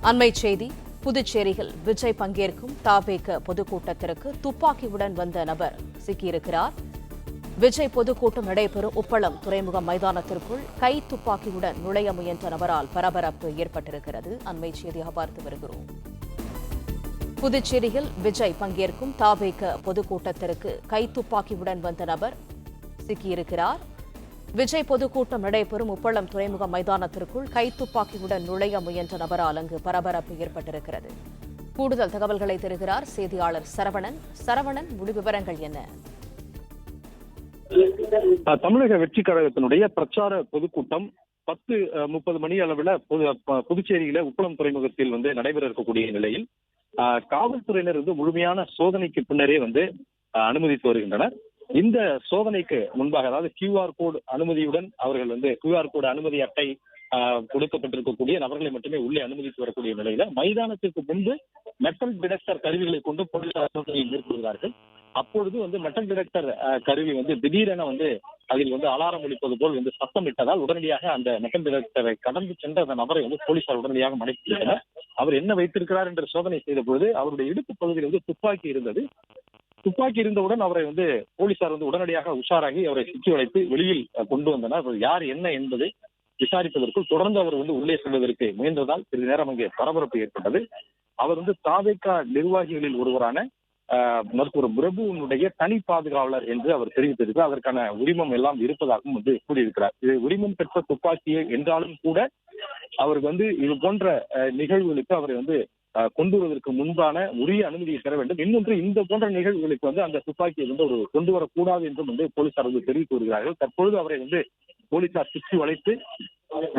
அண்மைச் செய்தி. புதுச்சேரியில் விஜய் பங்கேற்கும் தவேக பொதுக்கூட்டத்திற்கு துப்பாக்கியுடன் வந்த நபர் சிக்கியிருக்கிறார். விஜய் பொதுக்கூட்டம் நடைபெறும் உப்பளம் துறைமுக மைதானத்திற்குள் கை துப்பாக்கியுடன் நுழைய முயன்ற நபரால் பரபரப்பு ஏற்பட்டிருக்கிறது. அண்மைச் செய்தியாக பார்த்து வருகிறோம். புதுச்சேரியில் விஜய் பங்கேற்கும் தவேக பொதுக்கூட்டத்திற்கு கை துப்பாக்கியுடன் வந்த நபர் சிக்கியிருக்கிறார். விஜய் பொதுக்கூட்டம் நடைபெறும் உப்பளம் துறைமுக மைதானத்திற்குள் கைத்துப்பாக்கியுடன் நுழைய முயன்ற நபரால் அங்கு பரபரப்பு ஏற்பட்டிருக்கிறது. கூடுதல் தகவல்களை தருகிறார் செய்தியாளர் சரவணன். சரவணன், முழு விவரங்கள் என்ன? தமிழக வெற்றி கழகத்தினுடைய பிரச்சார பொதுக்கூட்டம் 10:30 மணி அளவில் புதுச்சேரியில உப்பளம் துறைமுகத்தில் நடைபெற இருக்கக்கூடிய நிலையில் காவல்துறையினர் முழுமையான சோதனைக்கு பின்னரே அனுமதித்து வருகின்றனர். இந்த சோதனைக்கு முன்பாக, அதாவது QR கோடு அனுமதியுடன் அவர்கள் QR கோடு அனுமதி அட்டை கொடுக்கப்பட்டிருக்கக்கூடிய நபர்களை மட்டுமே உள்ளே அனுமதித்து வரக்கூடிய நிலையில மைதானத்திற்கு முன்பு மெட்டல் டிடெக்டர் கருவிகளை கொண்டு போலீசார் சோதனையை மேற்கொள்கிறார்கள். அப்பொழுது மெட்டல் டிடெக்டர் கருவி திடீரென அதில் அலாரம் ஒலிப்பது போல் சத்தமிட்டதால் உடனடியாக அந்த மெட்டல் டிடெக்டரை கடந்து சென்ற அந்த நபரை போலீசார் உடனடியாக மடக்கிவிட்டனர். அவர் என்ன வைத்திருக்கிறார் என்று சோதனை செய்த பொழுது அவருடைய இடுப்பு பகுதியில் துப்பாக்கி இருந்தது. துப்பாக்கி இருந்தவுடன் அவரை போலீசார் உடனடியாக உஷாராகி அவரை சிக்கி வளைத்து வெளியில் கொண்டு வந்தனர். அவர் யார் என்ன என்பதை விசாரிப்பதற்குள் தொடர்ந்து அவர் உள்ளே செல்வதற்கு முயன்றதால் சிறிது நேரம் அங்கே பரபரப்பு ஏற்பட்டது. அவர் தவேக நிர்வாகிகளில் ஒருவரான மருத்துவர் பிரபுனுடைய தனி பாதுகாவலர் என்று அவர் தெரிவித்திருக்கிறார். அதற்கான உரிமம் எல்லாம் இருப்பதாகவும் கூறியிருக்கிறார். இது உரிமம் பெற்ற துப்பாக்கியை என்றாலும் கூட அவர் இது போன்ற நிகழ்வுகளுக்கு அவரை கொண்டு வருவதற்கு முன்பான உரிய அனுமதியை பெற வேண்டும். இன்னொன்று, இந்த போன்ற நிகழ்வுகளுக்கு அந்த துப்பாக்கியை ஒரு கொண்டு வரக்கூடாது என்றும் போலீசார் தெரிவித்து வருகிறார்கள். தற்பொழுது அவரை போலீசார் சுற்றி வளைத்து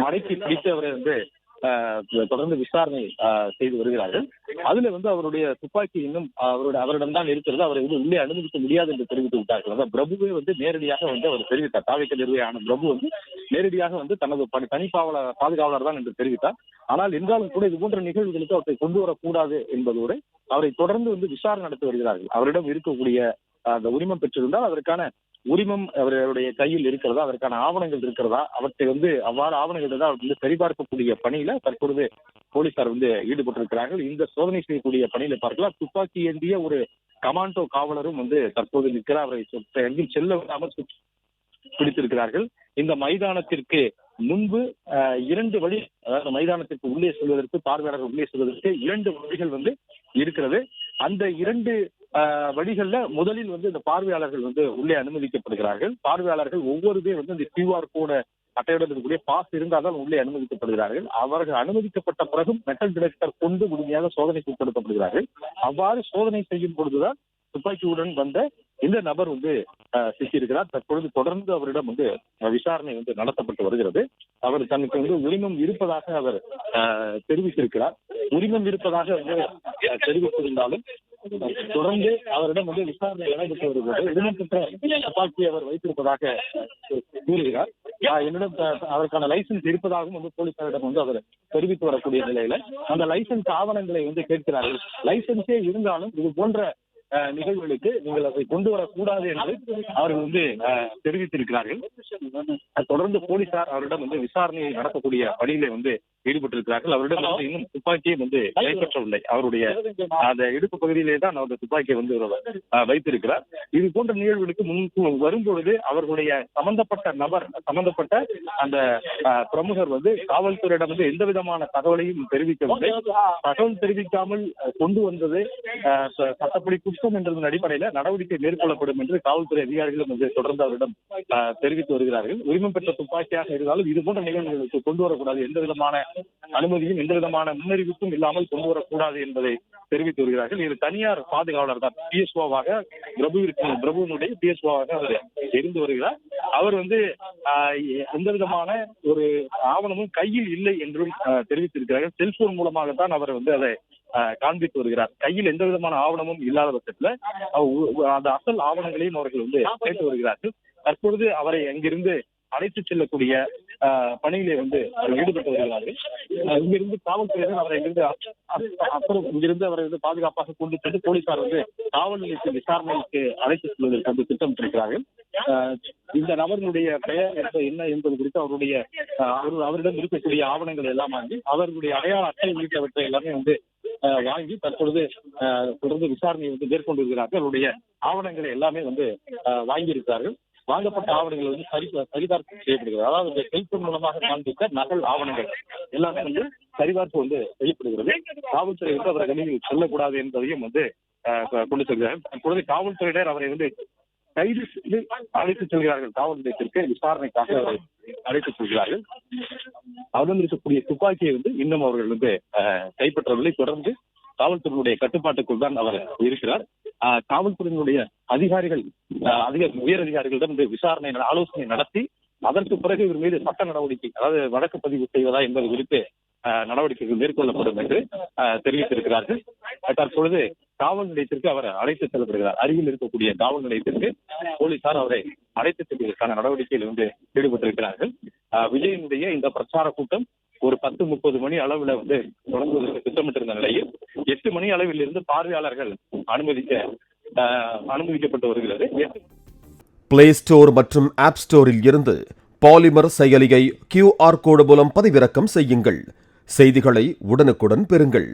மடக்கி பிடித்து அவரை தொடர்ந்து விசாரணை செய்து வருகிறார்கள். அதுல அவருடைய துப்பாக்கி இன்னும் அவரிடம்தான் இருக்கிறது. அவரை உள்ளே அனுமதிக்க முடியாது என்று தெரிவித்து விட்டார்கள். அதாவது பிரபுவே நேரடியாக அவர் தெரிவித்தார். தவேக நிர்வாகியான பிரபு நேரடியாக தனது தனி பாதுகாவலர் தான் என்று தெரிவித்தார். ஆனால் என்றாலும் கூட இது போன்ற நிகழ்வுகளுக்கு அவரை கொண்டு வரக்கூடாது என்பதோடு அவரை தொடர்ந்து விசாரணை நடத்தி வருகிறார்கள். அவரிடம் இருக்கக்கூடிய அந்த உரிமம் பெற்றிருந்தால் அதற்கான உரிமம் அவருடைய கையில் இருக்கிறதா, அதற்கான ஆவணங்கள் இருக்கிறதா, அவற்றை அவ்வாறு ஆவணங்கள் இருந்தால் அவர் சரிபார்க்கக்கூடிய பணியில தற்பொழுது போலீசார் ஈடுபட்டிருக்கிறார்கள். இந்த சோதனை செய்யக்கூடிய பணியில பார்க்கலாம். துப்பாக்கி ஏந்திய ஒரு கமாண்டோ காவலரும் தற்போது நிற்கிறார். அவரை எங்கும் செல்ல விடாமல் பிடித்திருக்கிறார்கள். இந்த மைதானத்திற்கு முன்பு 2 வழி, அதாவது மைதானத்திற்கு உள்ளே செல்வதற்கு, பார்வையாளர்கள் உள்ளே செல்வதற்கு 2 வழிகள் இருக்கிறது. அந்த 2 வழிகள்ல முதலில் இந்த பார்வையாளர்கள் உள்ளே அனுமதிக்கப்படுகிறார்கள். பார்வையாளர்கள் ஒவ்வொரு பேர் இந்த QR கோட அட்டையுடன் இருக்கக்கூடிய பாஸ் இருந்தால்தான் உள்ளே அனுமதிக்கப்படுகிறார்கள். அவர்கள் அனுமதிக்கப்பட்ட பிறகும் மெட்டல் டிடெக்டர் கொண்டு முழுமையாக சோதனைக்கு உட்படுத்தப்படுகிறார்கள். அவ்வாறு சோதனை செய்யும் பொழுதுதான் துப்பாக்கியுடன் வந்த இந்த நபர் சிக்கியிருக்கிறார். தற்பொழுது தொடர்ந்து அவரிடம் விசாரணை நடத்தப்பட்டு வருகிறது. அவர் தனக்கு உரிமம் இருப்பதாக அவர் தெரிவித்திருக்கிறார். உரிமம் இருப்பதாக தெரிவித்திருந்தாலும் தொடர்ந்து அவரிடம் விசாரணை நடைபெற்று வருகிறது. உரிமம் பெற்ற துப்பாக்கி அவர் வைத்திருப்பதாக கூறுகிறார். என்னிடம் அதற்கான லைசன்ஸ் இருப்பதாகவும் போலீசாரிடம் அவர் தெரிவித்து வரக்கூடிய நிலையில அந்த லைசன்ஸ் ஆவணங்களை கேட்கிறார்கள். லைசன்ஸே இருந்தாலும் இது போன்ற நிகழ்வுகளுக்கு நீங்கள் அதை கொண்டு வரக்கூடாது என்று அவர்கள் தெரிவித்திருக்கிறார்கள். தொடர்ந்து போலீசார் அவரிடம் விசாரணையை நடத்தக்கூடிய பணியிலே ஈடுபட்டிருக்கிறார்கள். அவரிடம் இன்னும் துப்பாக்கியை கைப்பற்றவில்லை. அவருடைய அந்த இடுப்பு பகுதியிலே தான் அவர் துப்பாக்கியை வைத்திருக்கிறார். இது போன்ற நிகழ்வுகளுக்கு முன் வரும்பொழுது அவர்களுடைய சம்பந்தப்பட்ட அந்த பிரமுகர் காவல்துறையிடம் எந்த விதமான தகவலையும் தெரிவிக்கவில்லை. தகவல் தெரிவிக்காமல் கொண்டு வந்தது சட்டப்படி குற்றம் என்றதன் அடிப்படையில நடவடிக்கை மேற்கொள்ளப்படும் என்று காவல்துறை அதிகாரிகளும் தொடர்ந்து அவரிடம் தெரிவித்து வருகிறார்கள். உரிமம் பெற்ற துப்பாக்கியாக இருந்தாலும் இது போன்ற நிகழ்வுகளுக்கு கொண்டு வரக்கூடாது, எந்த விதமான அனுமதியும் எந்த விதமான முன்னறிவிப்பும் இல்லாமல் கொண்டு வரக்கூடாது என்பதை தெரிவித்து வருகிறார்கள். இது தனியார் பாதுகாவலர் தான், PSOவாக பிரபுவினுடைய PSOவாக அவர் இருந்து வருகிறார். அவர் எந்த விதமான ஒரு ஆவணமும் கையில் இல்லை என்றும் தெரிவித்திருக்கிறார்கள். செல்போன் மூலமாகத்தான் அவர் அதை காண்பித்து வருகிறார். கையில் எந்த விதமான ஆவணமும் இல்லாத பட்சத்துல அந்த அசல் ஆவணங்களையும் அவர்கள் கேட்டு வருகிறார்கள். தற்பொழுது அவரை அங்கிருந்து அழைத்து செல்லக்கூடிய பணியிலே வந்து ஈடுபட்டு வருகிறார்கள். இங்கிருந்து காவல்துறையினர் அவரை இங்கிருந்து அவரை வந்து பாதுகாப்பாக கொண்டு சென்று போலீசார் வந்து காவல் நிலையத்தில் விசாரணைக்கு அழைத்து செல்வதற்கு வந்து திட்டமிட்டிருக்கிறார்கள். இந்த நபர்களுடைய பெயர் என்ன என்பது குறித்து அவரிடம் இருக்கக்கூடிய ஆவணங்கள் எல்லாம் வாங்கி அவர்களுடைய அடையாள அட்டை உள்ளிட்டவற்றை எல்லாமே வந்து வாங்கி தற்பொழுது தொடர்ந்து விசாரணையை வந்து மேற்கொண்டு இருக்கிறார்கள். அவருடைய ஆவணங்களை எல்லாமே வந்து வாங்கியிருக்கிறார்கள். வாங்கப்பட்ட ஆவணங்கள் வந்து சரிபார்ப்பு செய்யப்படுகிறது. அதாவது இந்த செல்போன் மூலமாக காண்பித்த நகல் ஆவணங்கள் எல்லாமே வந்து சரிபார்ப்பு வந்து செய்யப்படுகிறது. காவல்துறை வந்து அவரை வெளியில் செல்லக்கூடாது என்பதையும் வந்து கொண்டு செல்கிறார்கள். தற்பொழுது காவல்துறையினர் அவரை வந்து கைது செய்து அழைத்து செல்கிறார்கள். காவல் நிலையத்திற்கு விசாரணைக்காக அவரை அழைத்து செல்கிறார்கள். அவரிடம் இருக்கக்கூடிய துப்பாக்கியை வந்து இன்னும் அவர்கள் வந்து கைப்பற்றவில்லை. தொடர்ந்து காவல்துறையினுடைய கட்டுப்பாட்டுக்குள் தான் அவர் இருக்கிறார். காவல்துறையினுடைய அதிகாரிகள் உயர் அதிகாரிகளிடம் இந்த விசாரணை ஆலோசனை நடத்தி அதற்கு பிறகு இவர் மீது சட்ட நடவடிக்கை, அதாவது வழக்கு பதிவு செய்வதா என்பது குறித்து நடவடிக்கைகள் மேற்கொள்ளப்படும் என்று தெரிவித்திருக்கிறார்கள். தற்பொழுது காவல் நிலையத்திற்கு அவர் அழைத்து செல்லப்படுகிறார். அருகில் இருக்கக்கூடிய காவல் நிலையத்திற்கு போலீசார் அவரை அழைத்து செல்வதற்கான நடவடிக்கையில் வந்து ஈடுபட்டிருக்கிறார்கள். விஜயனுடைய இந்த பிரச்சார கூட்டம் ஒரு 10-30 மணி அளவில் வந்து தொடங்குவதற்கு திட்டமிட்டிருந்த நிலையில் 8 மணி அளவில் இருந்து பார்வையாளர்கள் அனுமதிக்கப்பட்டு வருகிறது. பிளே ஸ்டோர் மற்றும் ஆப் ஸ்டோரில் இருந்து பாலிமர் செயலியை QR கோடு மூலம் பதிவிறக்கம் செய்யுங்கள். செய்திகளை உடனுக்குடன் பெறுங்கள்.